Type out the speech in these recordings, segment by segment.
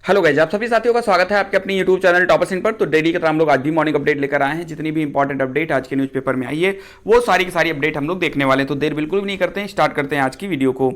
Hello guys, आप सभी साथियों का स्वागत है आपके अपने यूट्यूब चैनल टॉपर्स इन पर। तो डेली की तरह हम लोग आज भी मॉर्निंग अपडेट लेकर आए हैं। जितनी भी इंपॉर्टेंट अपडेट आज के न्यूज़पेपर में आई है वो सारी की सारी अपडेट हम लोग देखने वाले हैं। तो देर बिल्कुल भी नहीं करते हैं, स्टार्ट करते हैं आज की वीडियो को।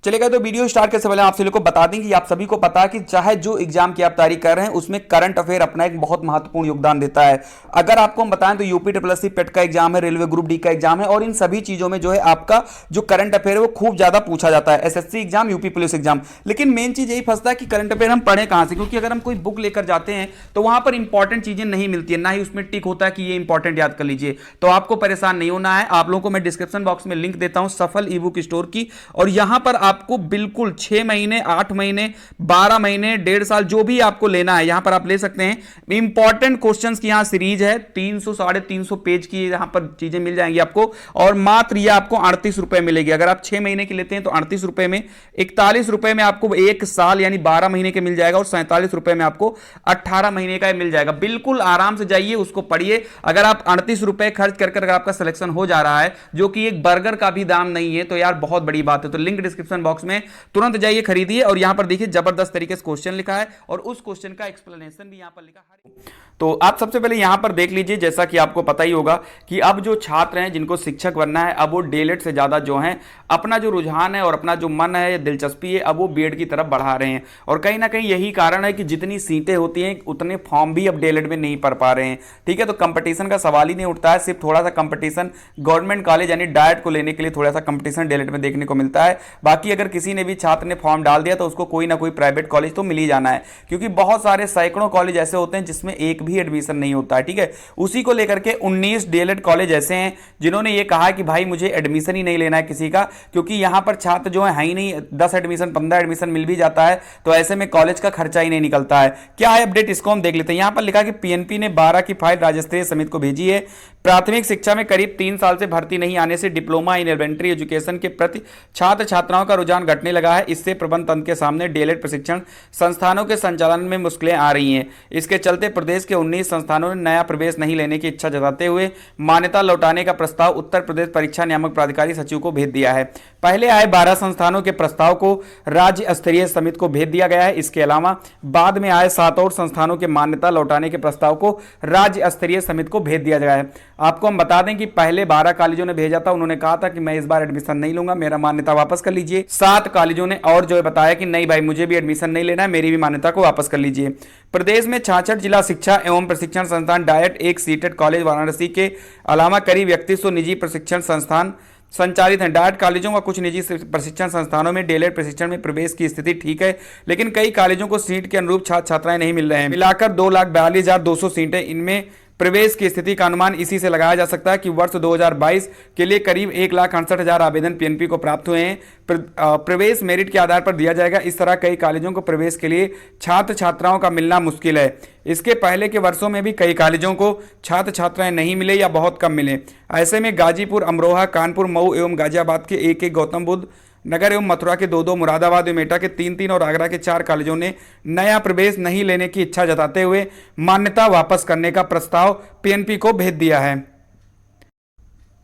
चलेगा, तो वीडियो स्टार्ट करने से पहले आप सभी को बता दें कि आप सभी को पता है कि चाहे जो एग्जाम की आप तैयारी कर रहे हैं उसमें करंट अफेयर अपना एक बहुत महत्वपूर्ण योगदान देता है। अगर आपको हम बताएं तो यूपी ट्रिपल एससी पेट का एग्जाम है, रेलवे ग्रुप डी का एग्जाम है, और इन सभी चीजों में जो है आपका जो करंट अफेयर है वो खूब ज्यादा पूछा जाता है। SSC exam, UP police exam. लेकिन मेन चीज यही फंसता है कि करंट अफेयर हम पढ़े कहां से, क्योंकि अगर हम कोई बुक लेकर जाते हैं तो वहां पर इंपॉर्टेंट चीजें नहीं मिलती है, ना ही उसमें टिक होता है कि ये इंपॉर्टेंट याद कर लीजिए। तो आपको परेशान नहीं होना है। आप लोगों को मैं डिस्क्रिप्शन बॉक्स में लिंक देता हूं सफल ई बुक स्टोर की, और यहां पर आपको बिल्कुल 6 महीने, 8 महीने, 12 महीने, 1.5 साल जो भी आपको लेना है यहां पर आप ले सकते हैं। इंपॉर्टेंट क्वेश्चंस की यहां सीरीज है, 300 350 पेज की यहां पर चीजें मिल जाएंगी आपको, और मात्र यह आपको 38 रुपए मिलेगी। अगर आप 6 महीने की लेते हैं तो 38 रुपए में, 41 रुपए में आपको 1 साल यानी 12 महीने के मिल जाएगा, और 47 रुपए में आपको 18 महीने का मिल जाएगा। बिल्कुल आराम से जाइए, उसको पढ़िए। अगर आप 38 रुपए खर्च कर अगर आपका सिलेक्शन हो जा रहा है, जो कि एक बर्गर का भी दाम नहीं है, तो यार बहुत बड़ी बात है। तो लिंक डिस्क्रिप्शन बॉक्स में, तुरंत जाइए खरीदिए। और यहां पर देखिए जबरदस्त तरीके से क्वेश्चन लिखा है, और उस क्वेश्चन का एक्सप्लेनेशन भी यहां पर लिखा है। तो आप सबसे पहले यहां पर देख लीजिए, जैसा कि आपको पता ही होगा कि अब जो छात्र हैं जिनको शिक्षक बनना है, अब वो डीएलएड से ज्यादा जो है अपना जो रुझान है और अपना जो मन है, दिलचस्पी है, अब वो बीएड की तरफ बढ़ा रहे हैं। और कहीं ना कहीं यही कारण है कि जितनी सीटें होती हैं उतने फॉर्म भी अब डीएलएड में नहीं भर पा रहे हैं। ठीक है, तो कंपटीशन का सवाल ही नहीं उठता है। सिर्फ थोड़ा सा कंपटीशन गवर्नमेंट कॉलेज यानी डाइट को लेने के लिए थोड़ा सा कंपटीशन डीएलएड में देखने को मिलता है। बाकी अगर किसी ने भी छात्र ने फॉर्म डाल दिया तो उसको कोई ना कोई प्राइवेट कॉलेज तो मिल ही जाना है, क्योंकि बहुत सारे सैकड़ों कॉलेज ऐसे होते हैं जिसमें एक भी एडमिशन नहीं होता है। ठीक है, उसी को लेकर के 19 डीएलएड कॉलेज ऐसे हैं जिन्होंने ये कहा कि भाई मुझे एडमिशन ही नहीं लेना है किसी का, क्योंकि यहां पर छात्र जो है ही नहीं। 10 एडमिशन, 15 एडमिशन मिल भी जाता है तो ऐसे में कॉलेज का खर्चा ही नहीं निकलता है। क्या है अपडेट, इसको हम देख लेते हैं। यहां पर लिखा कि पीएनपी ने 12 की फाइल राज्य स्तरीय समिति को भेजी है। प्राथमिक शिक्षा में करीब 3 साल से भर्ती नहीं आने से डिप्लोमा इन एलिमेंट्री एजुकेशन के प्रति छात्र छात्राओं का रुझान घटने लगा है। इससे प्रबंध तंत्र के सामने डीएलएड प्रशिक्षण संस्थानों के संचालन में मुश्किलें आ रही हैं। इसके चलते प्रदेश के 19 संस्थानों ने नया प्रवेश नहीं लेने की इच्छा जताते हुए मान्यता लौटाने का प्रस्ताव उत्तर प्रदेश परीक्षा नियामक प्राधिकारी सचिव को भेज दिया है। पहले आए 12 संस्थानों के प्रस्ताव को राज्य स्तरीय समिति को भेज दिया गया है। इसके अलावा बाद में आए 7 और संस्थानों के मान्यता लौटाने के प्रस्ताव को राज्य स्तरीय समिति को भेज दिया गया है। आपको हम बता दें कि पहले 12 कॉलेजों ने भेजा था, उन्होंने कहा था कि मैं इस बार एडमिशन नहीं लूंगा, मेरा मान्यता वापस कर लीजिए। 7 कॉलेजों ने और जो है बताया कि नहीं भाई मुझे भी एडमिशन नहीं लेना है, मेरी भी मान्यता को वापस कर लीजिए। प्रदेश में 66 जिला शिक्षा एवं प्रशिक्षण संस्थान डायट, एक सीटेड कॉलेज वाराणसी के अलावा करीब 3100 निजी प्रशिक्षण संस्थान संचालित हैं। डायट कॉलेजों व कुछ निजी प्रशिक्षण संस्थानों में डीएलएड प्रशिक्षण में प्रवेश की स्थिति ठीक है, लेकिन कई कॉलेजों को सीट के अनुरूप छात्र छात्राएं नहीं मिल रहे हैं। मिलाकर 2,42,200 सीटें, इनमें प्रवेश की स्थिति का अनुमान इसी से लगाया जा सकता है कि वर्ष 2022 के लिए करीब 1,68,000 आवेदन पीएनपी को प्राप्त हुए हैं। प्रवेश मेरिट के आधार पर दिया जाएगा। इस तरह कई कॉलेजों को प्रवेश के लिए छात्र छात्राओं का मिलना मुश्किल है। इसके पहले के वर्षों में भी कई कॉलेजों को छात्र छात्राएं नहीं मिले या बहुत कम मिले। ऐसे में गाजीपुर, अमरोहा, कानपुर, मऊ एवं गाजियाबाद के 1-1, गौतम बुद्ध नगर एवं मथुरा के 2-2, मुरादाबाद एवं एटा के 3-3 और आगरा के 4 कॉलेजों ने नया प्रवेश नहीं लेने की इच्छा जताते हुए मान्यता वापस करने का प्रस्ताव पीएनपी को भेज दिया है।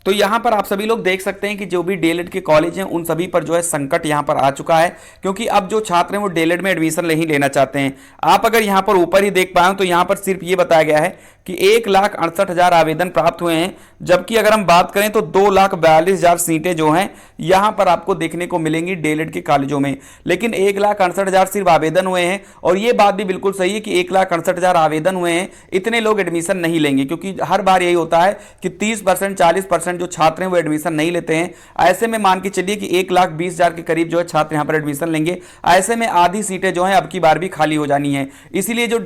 तो यहां पर आप सभी लोग देख सकते हैं कि जो भी डीएलएड के कॉलेज हैं उन सभी पर जो है संकट यहां पर आ चुका है, क्योंकि अब जो छात्र हैं वो डीएलएड में एडमिशन नहीं लेना चाहते हैं। आप अगर यहां पर ऊपर ही देख पाए तो यहां पर सिर्फ ये बताया गया है कि 1,68,000 आवेदन प्राप्त हुए हैं, जबकि अगर हम बात करें तो 2,42,000 सीटें जो हैं यहां पर आपको देखने को मिलेंगी डीएलएड के कॉलेजों में। लेकिन 1,68,000 सिर्फ आवेदन हुए हैं, और ये बात भी बिल्कुल सही है कि 1,68,000 आवेदन हुए हैं, इतने लोग एडमिशन नहीं लेंगे, क्योंकि हर बार यही होता है कि 30%, 40% जो छात्र हैं वो एडमिशन नहीं लेते हैं। ऐसे में मान के चलिए कि 1,20,000 के करीब जो है छात्र यहां पर एडमिशन लेंगे। ऐसे में आधी सीटें जो हैं अब की बार भी खाली हो जानी है। इसीलिए जो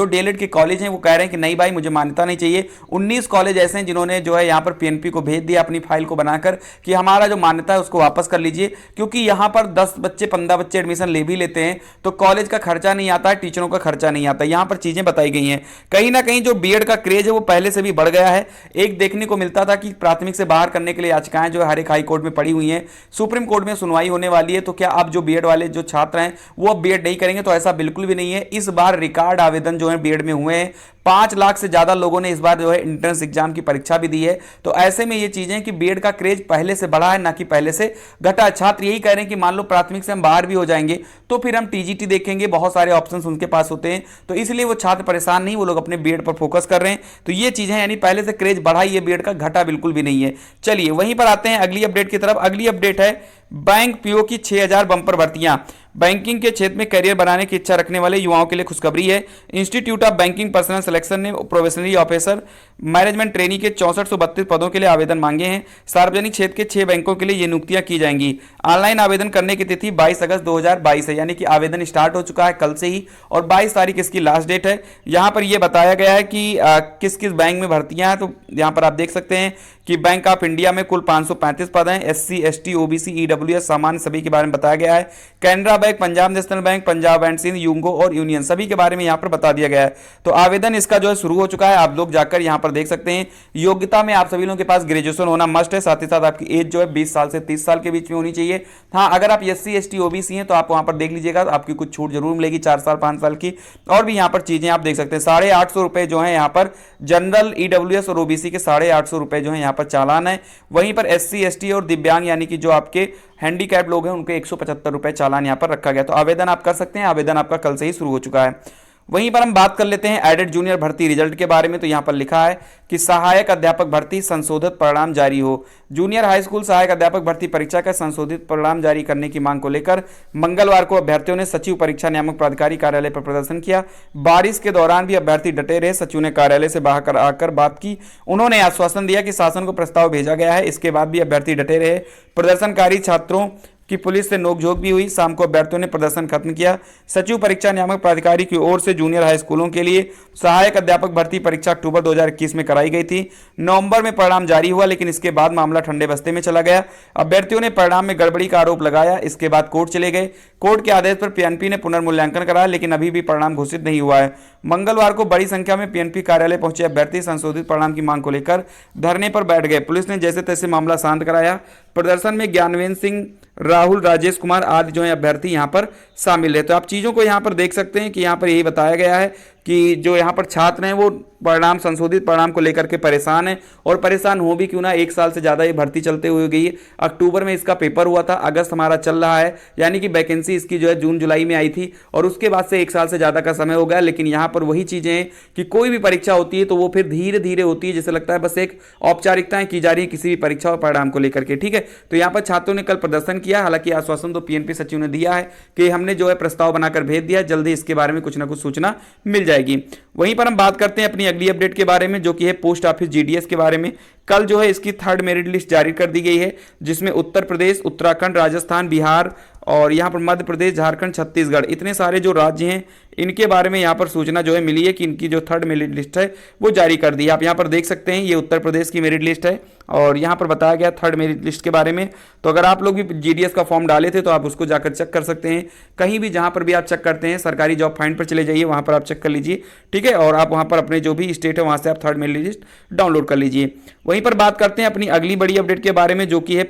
डीएलएड के कॉलेज हैं वो कह रहे हैं कि नहीं भाई मुझे मान्यता नहीं चाहिए। 19 कॉलेज ऐसे हैं जिन्होंने जो है यहां पर पीएनपी को भेज दिया अपनी फाइल को बनाकर कि हमारा जो मान्यता है उसको वापस कर लीजिए, क्योंकि यहां पर 10 बच्चे, 15 बच्चे एडमिशन ले भी लेते हैं तो कॉलेज का खर्चा नहीं आता है, टीचरों का खर्चा नहीं आता। यहां पर चीजें बताई गई हैं। कहीं ना कहीं जो बीएड का क्रेज है वो पहले से भी बढ़ गया है। एक देखने को मिलता था कि प्राथमिक से बाहर करने के लिए याचिकाएं जो है हर एक हाई कोर्ट में पड़ी हुई हैं। सुप्रीम कोर्ट में सुनवाई होने वाली है। तो क्या अब जो बीएड वाले जो छात्र हैं वो अब बीएड नहीं करेंगे? तो ऐसा बिल्कुल भी नहीं है। इस बार रिकॉर्ड आवेदन जो है बीएड में हुए हैं। 5 लाख से ज्यादा लोगों ने इस बार जो है एंट्रेंस एग्जाम की परीक्षा भी दी है। तो ऐसे में ये चीजें कि बीएड का क्रेज पहले से बढ़ा है, ना कि पहले से घटा। छात्र यही कह रहे हैं कि मान लो प्राथमिक से हम बाहर भी हो जाएंगे तो फिर हम टीजीटी देखेंगे, बहुत सारे ऑप्शंस उनके पास होते हैं। तो इसलिए वो छात्र परेशान नहीं, वो लोग अपने बीएड पर फोकस कर रहे हैं। तो ये चीजें यानी पहले से क्रेज बढ़ा ही है बीएड का, घटा बिल्कुल भी नहीं है। चलिए वहीं पर आते हैं अगली अपडेट की तरफ। अगली अपडेट है बैंक पीओ की 6000 बंपर भर्तियां। बैंकिंग के क्षेत्र में करियर बनाने की इच्छा रखने वाले युवाओं के लिए खुशखबरी है। Institute of banking personal selection ने प्रोफेशनली ऑफिसर मैनेजमेंट ट्रेनी के 6432 पदों के लिए आवेदन मांगे हैं। सार्वजनिक क्षेत्र के 6 बैंकों के लिए ये नियुक्तियां की जाएंगी। ऑनलाइन आवेदन करने की तिथि 22 अगस्त 2022 है, यानी कि आवेदन स्टार्ट हो चुका है कल से ही, और 22 तारीख इसकी लास्ट डेट है। यहां पर यह बताया गया है कि किस किस बैंक में भर्तियां हैं। तो यहां पर आप देख सकते हैं कि बैंक ऑफ इंडिया में कुल 535 पद हैं। एससी, एसटी, ओबीसी, ईडब्ल्यूएस सामान्य सभी के बारे में बताया गया है। Canara Bank, Punjab National Bank, Punjab and Sind, यूंगो और यूनियन सभी के बारे में यहां पर बता दिया गया है। तो आवेदन इसका जो है शुरू हो चुका है। आप लोग जाकर यहां पर देख सकते हैं। योग्यता में आप सभी लोगों के पास ग्रेजुएशन होना मस्ट है। साथ ही साथ आपकी एज जो है 20 साल से 30 साल के बीच में होनी चाहिए। हाँ, अगर आप एससी, एसटी, ओबीसी हैं तो आप वहां पर देख लीजिएगा, आपकी कुछ छूट जरूर मिलेगी 4 साल 5 साल की। और भी यहां पर चीजें आप देख सकते हैं। 850 रुपए जो है यहां पर जनरल, ईडब्ल्यूएस और ओबीसी के 850 रुपए जो है यहां पर चालान है। वहीं पर एससी, एसटी और दिव्यांग यानी कि जो आपके हैंडीकैप लोग हैं उनके 175 रुपए चालान यहां पर रखा गया। तो आवेदन आप कर सकते हैं। आवेदन आपका कल से ही शुरू हो चुका है। वहीं पर हम बात कर लेते हैं एडेड जूनियर भर्ती रिजल्ट के बारे में। तो यहां पर लिखा है कि सहायक अध्यापक भर्ती संशोधित परिणाम जारी हो। जूनियर हाई स्कूल सहायक अध्यापक भर्ती परीक्षा का संशोधित परिणाम जारी करने की मांग को लेकर मंगलवार को अभ्यर्थियों ने सचिव परीक्षा नियामक प्राधिकारी कार्यालय पर प्रदर्शन किया। बारिश के दौरान भी अभ्यर्थी डटे रहे। सचिव ने कार्यालय से बाहर आकर बात की। उन्होंने आश्वासन दिया कि शासन को प्रस्ताव भेजा गया है। इसके बाद भी अभ्यर्थी डटे रहे। प्रदर्शनकारी छात्रों कि पुलिस से नोकझोंक भी हुई। शाम को अभ्यर्थियों ने प्रदर्शन खत्म किया। सचिव परीक्षा नियामक प्राधिकारी की ओर से जूनियर हाई स्कूलों के लिए सहायक अध्यापक भर्ती परीक्षा अक्टूबर 2021 में कराई गई थी। नवंबर में परिणाम जारी हुआ, लेकिन इसके बाद मामला ठंडे बस्ते में चला गया। अभ्यर्थियों ने परिणाम में गड़बड़ी का आरोप लगाया। इसके बाद कोर्ट चले गए। कोर्ट के आदेश पर पीएनपी ने पुनर्मूल्यांकन कराया, लेकिन अभी भी परिणाम घोषित नहीं हुआ है। मंगलवार को बड़ी संख्या में पीएनपी कार्यालय पहुंचे अभ्यर्थी संशोधित परिणाम की मांग को लेकर धरने पर बैठ गए। पुलिस ने जैसे तैसे मामला शांत कराया। प्रदर्शन में ज्ञानवेंद्र सिंह, राहुल, राजेश कुमार आदि जो है अभ्यर्थी यहां पर शामिल है। तो आप चीजों को यहां पर देख सकते हैं कि यहां पर यही बताया गया है कि जो यहां पर छात्र हैं वो परिणाम, संशोधित परिणाम को लेकर के परेशान है। और परेशान हो भी क्यों ना, 1 साल से ज्यादा ये भर्ती चलते हुए गई है। अक्टूबर में इसका पेपर हुआ था, अगस्त हमारा चल रहा है, यानी कि वैकेंसी इसकी जो है जून जुलाई में आई थी, और उसके बाद से 1 साल से ज्यादा का समय हो गया। लेकिन यहां पर वही चीजें हैं कि कोई भी परीक्षा होती है तो वो फिर धीरे धीरे होती है, जैसे लगता है बस एक औपचारिकताएं की जा रही है किसी भी परीक्षा और परिणाम को लेकर के। ठीक है, तो यहां पर छात्रों ने कल प्रदर्शन किया। हालांकि आश्वासन तो पीएनपी सचिव ने दिया है कि हमने जो है प्रस्ताव बनाकर भेज दिया, जल्दी इसके बारे में कुछ ना कुछ सूचना मिल जाएगी। वहीं पर हम बात करते हैं अपनी अगली अपडेट के बारे में, जो कि है पोस्ट ऑफिस जीडीएस के बारे में। कल जो है इसकी 3rd मेरिट लिस्ट जारी कर दी गई है, जिसमें उत्तर प्रदेश, उत्तराखंड, राजस्थान, बिहार और यहाँ पर मध्य प्रदेश, झारखंड, छत्तीसगढ़, इतने सारे जो राज्य हैं इनके बारे में यहाँ पर सूचना जो है मिली है कि इनकी जो 3rd मेरिट लिस्ट है वो जारी कर दी है। आप यहाँ पर देख सकते हैं, ये उत्तर प्रदेश की मेरिट लिस्ट है और यहाँ पर बताया गया 3rd मेरिट लिस्ट के बारे में। तो अगर आप लोग भी जीडीएस का फॉर्म डाले थे तो आप उसको जाकर चेक कर सकते हैं। कहीं भी जहाँ पर भी आप चेक करते हैं, सरकारी जॉब फाइंड पर चले जाइए, वहाँ पर आप चेक कर लीजिए। ठीक है, और आप वहाँ पर अपने जो भी स्टेट है वहाँ से आप 3rd मेरिट लिस्ट डाउनलोड कर लीजिए। वहीं पर बात करते हैं अपनी अगली बड़ी अपडेट के बारे में, जो कि है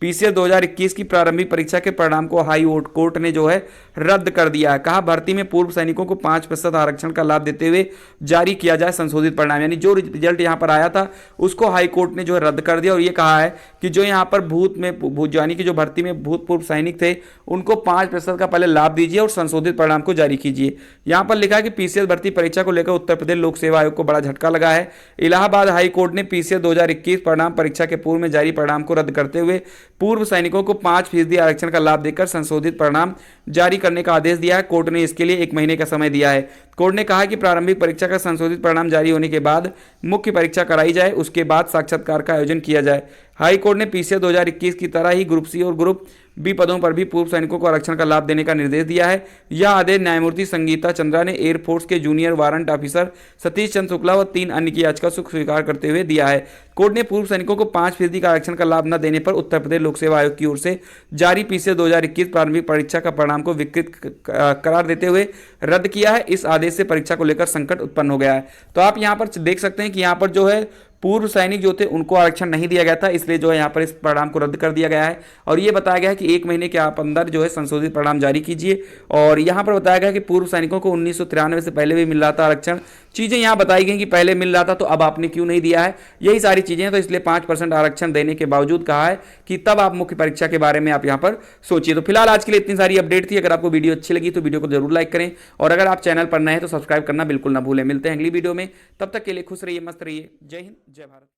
पीसीएस 2021 की प्रारंभिक परीक्षा के परिणाम को हाई कोर्ट ने जो है रद्द कर दिया है। कहा भर्ती में पूर्व सैनिकों को 5% आरक्षण का लाभ देते हुए जारी किया जाए संशोधित परिणाम। यानी जो रिजल्ट यहां पर आया था उसको हाई कोर्ट ने जो है रद्द कर दिया, और यह कहा है कि जो यहां पर यानी कि जो भर्ती में भूतपूर्व सैनिक थे उनको 5% का पहले लाभ दीजिए और संशोधित परिणाम को जारी कीजिए। यहां पर लिखा है कि पीसीएस भर्ती परीक्षा को लेकर उत्तर प्रदेश लोक सेवा आयोग को बड़ा झटका लगा है। इलाहाबाद हाई कोर्ट ने पीसीएस 2021 परिणाम परीक्षा के पूर्व में जारी परिणाम को रद्द करते हुए पूर्व सैनिकों को 5% आरक्षण का लाभ देकर संशोधित परिणाम जारी करने का आदेश दिया है। कोर्ट ने इसके लिए 1 महीने का समय दिया है। कोर्ट ने कहा कि प्रारंभिक परीक्षा का संशोधित परिणाम जारी होने के बाद मुख्य परीक्षा कराई जाए, उसके बाद साक्षात्कार का आयोजन किया जाए। हाई कोर्ट ने पीसीएस 2021 की तरह ही ग्रुप सी और ग्रुप बी पदों पर भी पूर्व सैनिकों को आरक्षण का लाभ देने का निर्देश दिया है। यह आदेश न्यायमूर्ति संगीता चंद्रा ने एयरफोर्स के junior warrant officer Satish Chandra Shukla व 3 अन्य की याचिका को स्वीकार करते हुए दिया है। कोर्ट ने पूर्व सैनिकों को 5% का आरक्षण का लाभ न देने पर उत्तर प्रदेश लोक सेवा आयोग की ओर से जारी पीसीएस 2021 प्रारंभिक परीक्षा का परिणाम को विकृत करार देते हुए रद्द किया है। इस आदेश से परीक्षा को लेकर संकट उत्पन्न हो गया है। तो आप यहाँ पर देख सकते हैं कि यहाँ पर जो है पूर्व सैनिक जो थे उनको आरक्षण नहीं दिया गया था, इसलिए जो है यहाँ पर इस परिणाम को रद्द कर दिया गया है। और ये बताया गया है कि 1 महीने के आप अंदर जो है संशोधित परिणाम जारी कीजिए। और यहाँ पर बताया गया है कि पूर्व सैनिकों को 1993 से पहले भी मिल रहा था आरक्षण। चीज़ें यहाँ बताई गई कि पहले मिल रहा था तो अब आपने क्यों नहीं दिया है, यही सारी चीज़ें हैं। तो इसलिए 5% आरक्षण देने के बावजूद कहा है कि तब आप मुख्य परीक्षा के बारे में आप यहाँ पर सोचिए। तो फिलहाल आज के लिए इतनी सारी अपडेट थी। अगर आपको वीडियो अच्छी लगी तो वीडियो को जरूर लाइक करें, और अगर आप चैनल पर नए हैं तो सब्सक्राइब करना बिल्कुल ना भूलें। मिलते हैं अगली वीडियो में, तब तक के लिए खुश रहिए, मस्त रहिए। जय हिंद, जय भारत।